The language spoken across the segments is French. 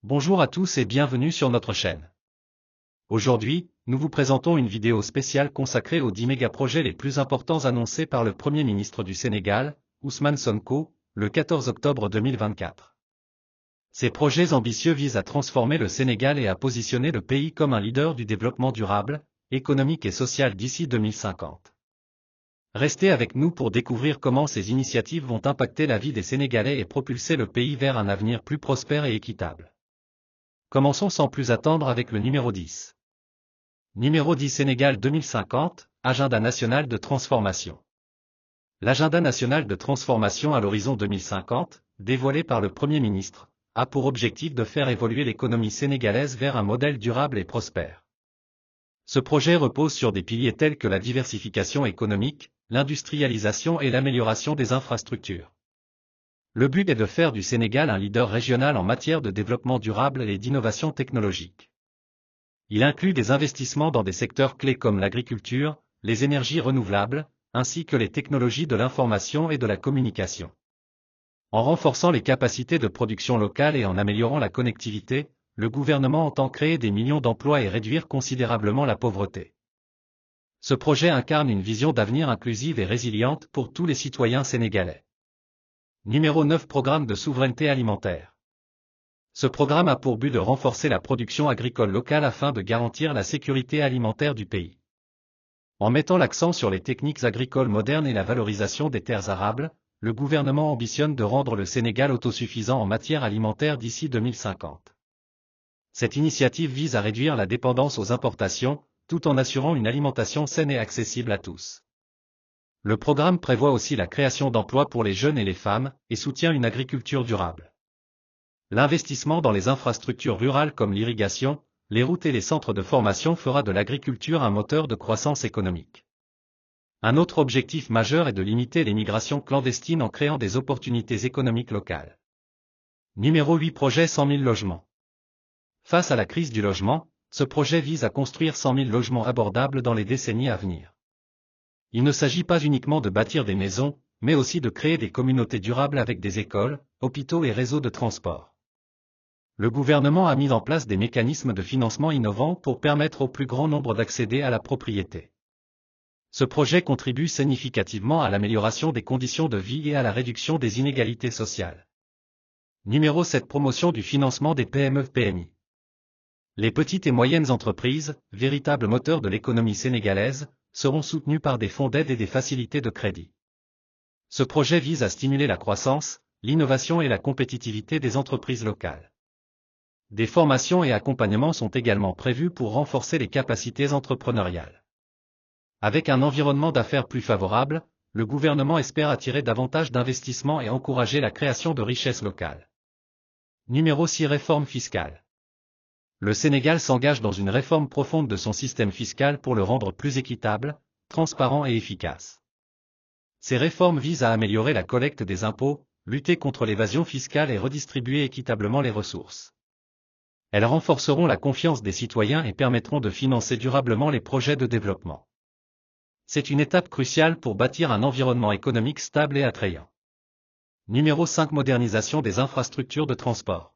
Bonjour à tous et bienvenue sur notre chaîne. Aujourd'hui, nous vous présentons une vidéo spéciale consacrée aux 10 mégaprojets les plus importants annoncés par le Premier ministre du Sénégal, Ousmane Sonko, le 14 octobre 2024. Ces projets ambitieux visent à transformer le Sénégal et à positionner le pays comme un leader du développement durable, économique et social d'ici 2050. Restez avec nous pour découvrir comment ces initiatives vont impacter la vie des Sénégalais et propulser le pays vers un avenir plus prospère et équitable. Commençons sans plus attendre avec le numéro 10. Numéro 10 Sénégal 2050, Agenda national de transformation. L'Agenda national de transformation à l'horizon 2050, dévoilé par le Premier ministre, a pour objectif de faire évoluer l'économie sénégalaise vers un modèle durable et prospère. Ce projet repose sur des piliers tels que la diversification économique, l'industrialisation et l'amélioration des infrastructures. Le but est de faire du Sénégal un leader régional en matière de développement durable et d'innovation technologique. Il inclut des investissements dans des secteurs clés comme l'agriculture, les énergies renouvelables, ainsi que les technologies de l'information et de la communication. En renforçant les capacités de production locale et en améliorant la connectivité, le gouvernement entend créer des millions d'emplois et réduire considérablement la pauvreté. Ce projet incarne une vision d'avenir inclusive et résiliente pour tous les citoyens sénégalais. Numéro 9 Programme de souveraineté alimentaire. Ce programme a pour but de renforcer la production agricole locale afin de garantir la sécurité alimentaire du pays. En mettant l'accent sur les techniques agricoles modernes et la valorisation des terres arables, le gouvernement ambitionne de rendre le Sénégal autosuffisant en matière alimentaire d'ici 2050. Cette initiative vise à réduire la dépendance aux importations, tout en assurant une alimentation saine et accessible à tous. Le programme prévoit aussi la création d'emplois pour les jeunes et les femmes, et soutient une agriculture durable. L'investissement dans les infrastructures rurales comme l'irrigation, les routes et les centres de formation fera de l'agriculture un moteur de croissance économique. Un autre objectif majeur est de limiter l'émigration clandestine en créant des opportunités économiques locales. Numéro 8 Projet 100 000 logements. Face à la crise du logement, ce projet vise à construire 100 000 logements abordables dans les décennies à venir. Il ne s'agit pas uniquement de bâtir des maisons, mais aussi de créer des communautés durables avec des écoles, hôpitaux et réseaux de transport. Le gouvernement a mis en place des mécanismes de financement innovants pour permettre au plus grand nombre d'accéder à la propriété. Ce projet contribue significativement à l'amélioration des conditions de vie et à la réduction des inégalités sociales. Numéro 7 Promotion du financement des PME-PMI. Les petites et moyennes entreprises, véritables moteurs de l'économie sénégalaise, seront soutenus par des fonds d'aide et des facilités de crédit. Ce projet vise à stimuler la croissance, l'innovation et la compétitivité des entreprises locales. Des formations et accompagnements sont également prévus pour renforcer les capacités entrepreneuriales. Avec un environnement d'affaires plus favorable, le gouvernement espère attirer davantage d'investissements et encourager la création de richesses locales. Numéro 6 Réforme fiscale. Le Sénégal s'engage dans une réforme profonde de son système fiscal pour le rendre plus équitable, transparent et efficace. Ces réformes visent à améliorer la collecte des impôts, lutter contre l'évasion fiscale et redistribuer équitablement les ressources. Elles renforceront la confiance des citoyens et permettront de financer durablement les projets de développement. C'est une étape cruciale pour bâtir un environnement économique stable et attrayant. Numéro 5 Modernisation des infrastructures de transport.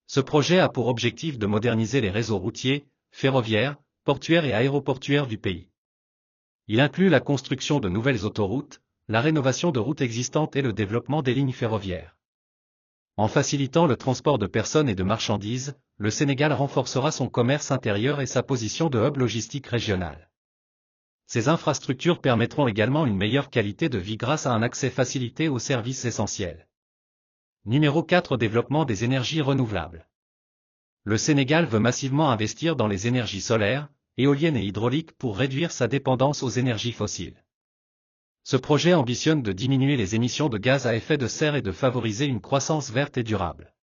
Ce projet a pour objectif de moderniser les réseaux routiers, ferroviaires, portuaires et aéroportuaires du pays. Il inclut la construction de nouvelles autoroutes, la rénovation de routes existantes et le développement des lignes ferroviaires. En facilitant le transport de personnes et de marchandises, le Sénégal renforcera son commerce intérieur et sa position de hub logistique régional. Ces infrastructures permettront également une meilleure qualité de vie grâce à un accès facilité aux services essentiels. Numéro 4 Développement des énergies renouvelables. Le Sénégal veut massivement investir dans les énergies solaires, éoliennes et hydrauliques pour réduire sa dépendance aux énergies fossiles. Ce projet ambitionne de diminuer les émissions de gaz à effet de serre et de favoriser une croissance verte et durable.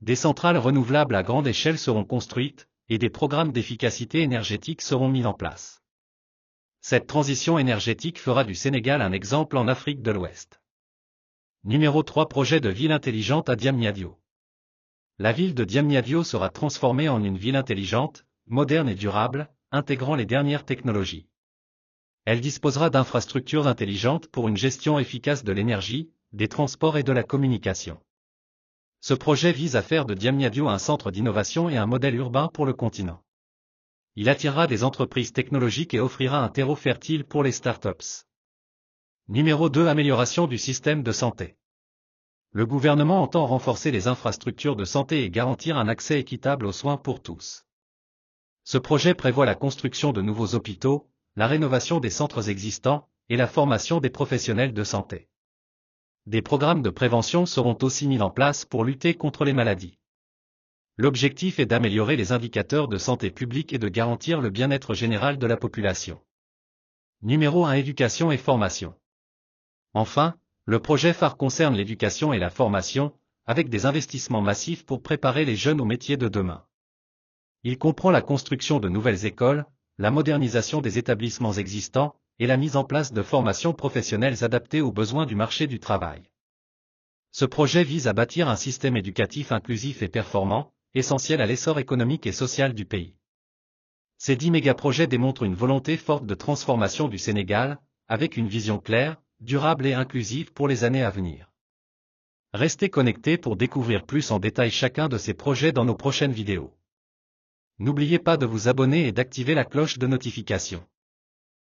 Des centrales renouvelables à grande échelle seront construites, et des programmes d'efficacité énergétique seront mis en place. Cette transition énergétique fera du Sénégal un exemple en Afrique de l'Ouest. Numéro 3 Projet de ville intelligente à Diamniadio. La ville de Diamniadio sera transformée en une ville intelligente, moderne et durable, intégrant les dernières technologies. Elle disposera d'infrastructures intelligentes pour une gestion efficace de l'énergie, des transports et de la communication. Ce projet vise à faire de Diamniadio un centre d'innovation et un modèle urbain pour le continent. Il attirera des entreprises technologiques et offrira un terreau fertile pour les startups. Numéro 2. Amélioration du système de santé. Le gouvernement entend renforcer les infrastructures de santé et garantir un accès équitable aux soins pour tous. Ce projet prévoit la construction de nouveaux hôpitaux, la rénovation des centres existants, et la formation des professionnels de santé. Des programmes de prévention seront aussi mis en place pour lutter contre les maladies. L'objectif est d'améliorer les indicateurs de santé publique et de garantir le bien-être général de la population. Numéro 1. Éducation et formation. Enfin, le projet phare concerne l'éducation et la formation, avec des investissements massifs pour préparer les jeunes aux métiers de demain. Il comprend la construction de nouvelles écoles, la modernisation des établissements existants, et la mise en place de formations professionnelles adaptées aux besoins du marché du travail. Ce projet vise à bâtir un système éducatif inclusif et performant, essentiel à l'essor économique et social du pays. Ces 10 mégaprojets démontrent une volonté forte de transformation du Sénégal, avec une vision claire, durable et inclusive pour les années à venir. Restez connectés pour découvrir plus en détail chacun de ces projets dans nos prochaines vidéos. N'oubliez pas de vous abonner et d'activer la cloche de notification.